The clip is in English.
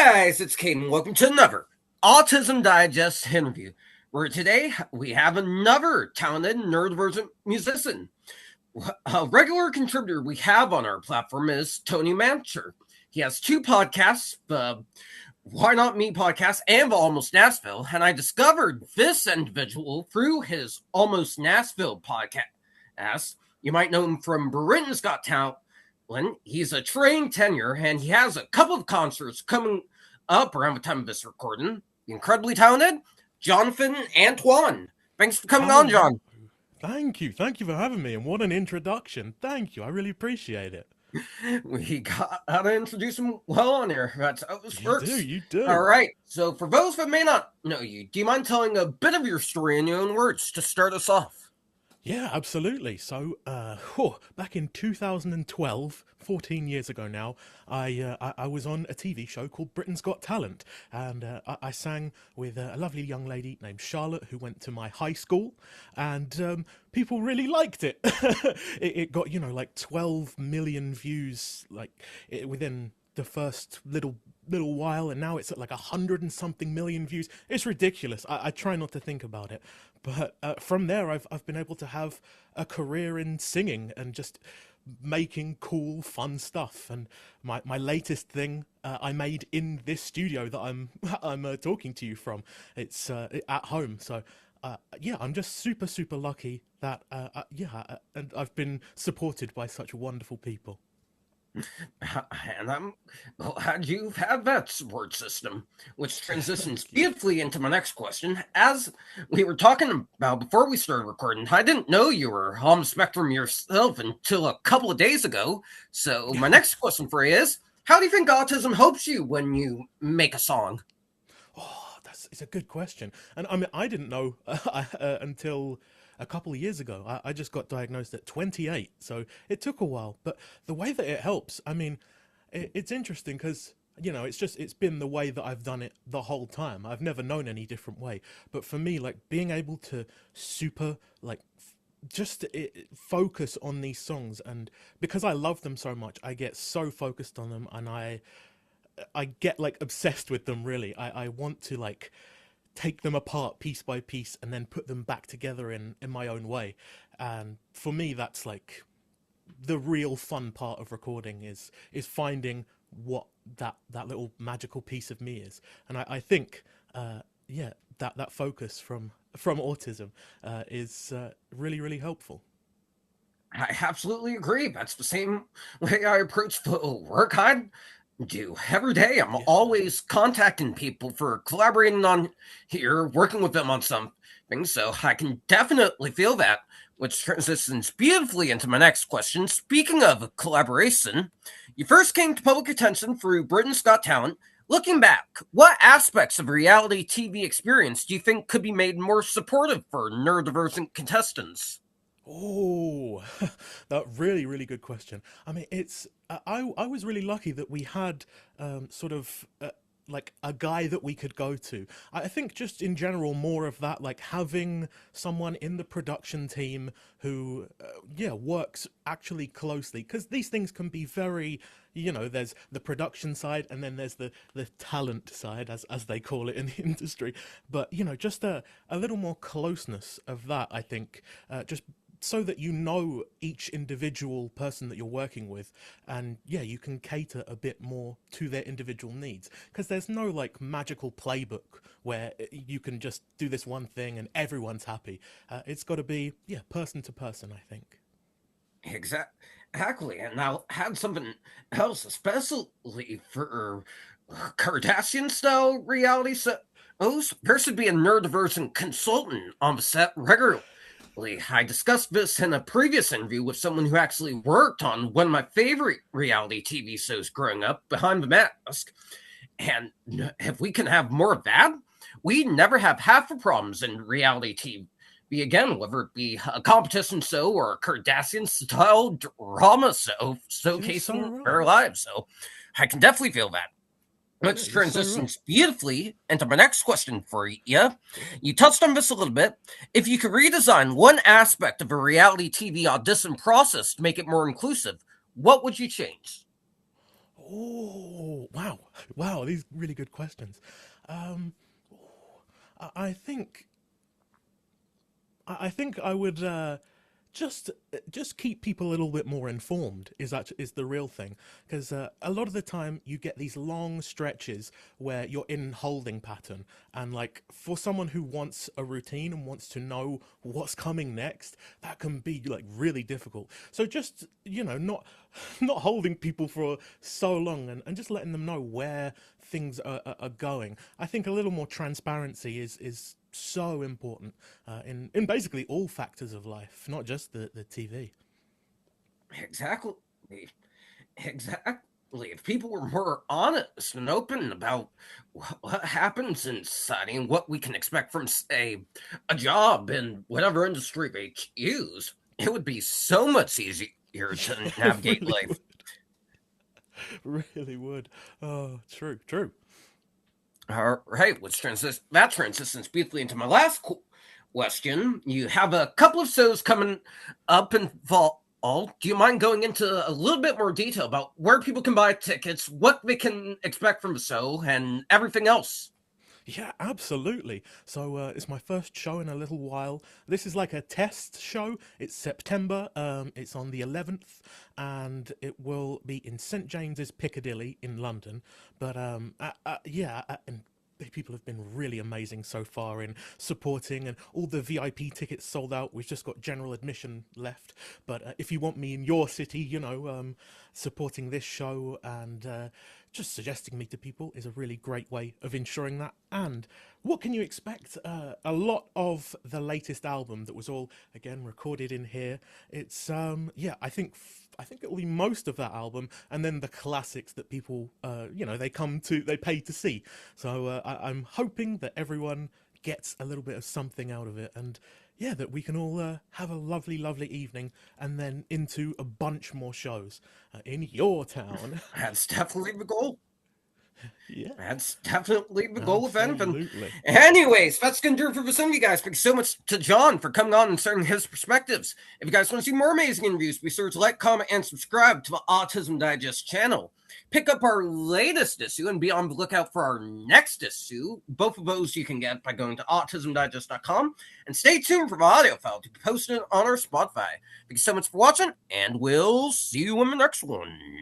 Guys, it's Caden. Welcome to another Autism Digest interview, where today we have another talented neurodivergent musician. A regular contributor we have on our platform is Tony Mancher. He has two podcasts, the Why Not Me podcast and the Almost Nashville, and I discovered this individual through his Almost Nashville podcast. You might know him from Britain's Got Talent. He's a trained tenor, and he has a couple of concerts coming up around the time of this recording. The incredibly talented Jonathan Antoine. Thanks for coming on, John. Thank you for having me, and what an introduction. Thank you, I really appreciate it. We got to introduce him well on here. That's how this works. You do. All right, so for those that may not know you, do you mind telling a bit of your story in your own words to start us off? Yeah, absolutely. So, back in 2012, 14 years ago now, I was on a TV show called Britain's Got Talent, and I sang with a lovely young lady named Charlotte who went to my high school, and people really liked it. It got, like 12 million views, within the first little while, and now it's at like 100 and something million views. It's ridiculous. I try not to think about it, but from there I've been able to have a career in singing and just making cool, fun stuff. And my latest thing I made in this studio that I'm talking to you from. It's at home, so I'm just super lucky that and I've been supported by such wonderful people. And I'm glad you've had that support system, which transitions beautifully into my next question. As we were talking about before we started recording, I didn't know you were on the spectrum yourself until a couple of days ago. So my next question for you is, how do you think autism helps you when you make a song? Oh, it's a good question. And I mean, I didn't know until a couple of years ago. I just got diagnosed at 28, so it took a while. But the way that it helps, I mean, it's interesting because, it's been the way that I've done it the whole time. I've never known any different way. But for me, being able to focus on these songs, and because I love them so much, I get so focused on them, and I get obsessed with them, really. I want to take them apart piece by piece and then put them back together in my own way. And for me, that's the real fun part of recording is finding what that little magical piece of me is. And I think that focus from autism is really helpful. I absolutely agree. That's the same way I approach the work I do every day. I'm always contacting people for collaborating on here, working with them on something. So I can definitely feel that, which transitions beautifully into my next question. Speaking of collaboration, you first came to public attention through Britain's Got Talent. Looking back, what aspects of reality TV experience do you think could be made more supportive for neurodivergent contestants? Oh, that really good question. I mean, I was really lucky that we had a guy that we could go to. I think just in general, more of that, having someone in the production team who works actually closely, because these things can be very, there's the production side and then there's the talent side, as they call it in the industry. But just a little more closeness of that, I think, just so that each individual person that you're working with, and you can cater a bit more to their individual needs, because there's no magical playbook where you can just do this one thing and everyone's happy. It's got to be person to person, I think. Exactly. And I'll add something else, especially for Kardashian style reality shows. There should be a neurodivergent consultant on the set regularly. I discussed this in a previous interview with someone who actually worked on one of my favorite reality TV shows growing up, Behind the Mask. And if we can have more of that, we never have half the problems in reality TV again, whether it be a competition show or a Kardashian-style drama show showcasing their lives. So I can definitely feel that. Which transitions beautifully into my next question for you. You touched on this a little bit. If you could redesign one aspect of a reality TV audition process to make it more inclusive, what would you change? Oh, wow. Wow, these really good questions. Um, I think I would just just keep people a little bit more informed is the real thing, because a lot of the time you get these long stretches where you're in holding pattern, and like for someone who wants a routine and wants to know what's coming next, that can be like really difficult. So just not not holding people for so long, and just letting them know where things are going. I think a little more transparency is so important in basically all factors of life, not just the TV. Exactly. Exactly. If people were more honest and open about what happens in society and what we can expect from, say, a job in whatever industry they choose, it would be so much easier to It navigate really life. would. Really would. Oh, true, true. All right, that transitions beautifully into my last question. You have a couple of shows coming up in fall. Do you mind going into a little bit more detail about where people can buy tickets, what they can expect from the show, and everything else? Yeah, absolutely. So it's my first show in a little while. This is like a test show. It's September. It's on the 11th, and it will be in St James's Piccadilly in London. But and people have been really amazing so far in supporting, and all the VIP tickets sold out. We've just got general admission left. But if you want me in your city, supporting this show and just suggesting me to people is a really great way of ensuring that. And what can you expect? A lot of the latest album that was all again recorded in here. It's I think it will be most of that album, and then the classics that people they pay to see. So I'm hoping that everyone gets a little bit of something out of it, and yeah, that we can all have a lovely, lovely evening, and then into a bunch more shows in your town. That's definitely the goal. Yeah, That's definitely the goal of anything. absolutely. Anyways, that's going to do it for the some of you guys. Thank you so much to John for coming on and sharing his perspectives. If you guys want to see more amazing interviews, be sure to like, comment, and subscribe to the Autism Digest channel. Pick up our latest issue and be on the lookout for our next issue. Both of those you can get by going to autismdigest.com. And stay tuned for the audio file to be posted on our Spotify. Thank you so much for watching, and we'll see you in the next one.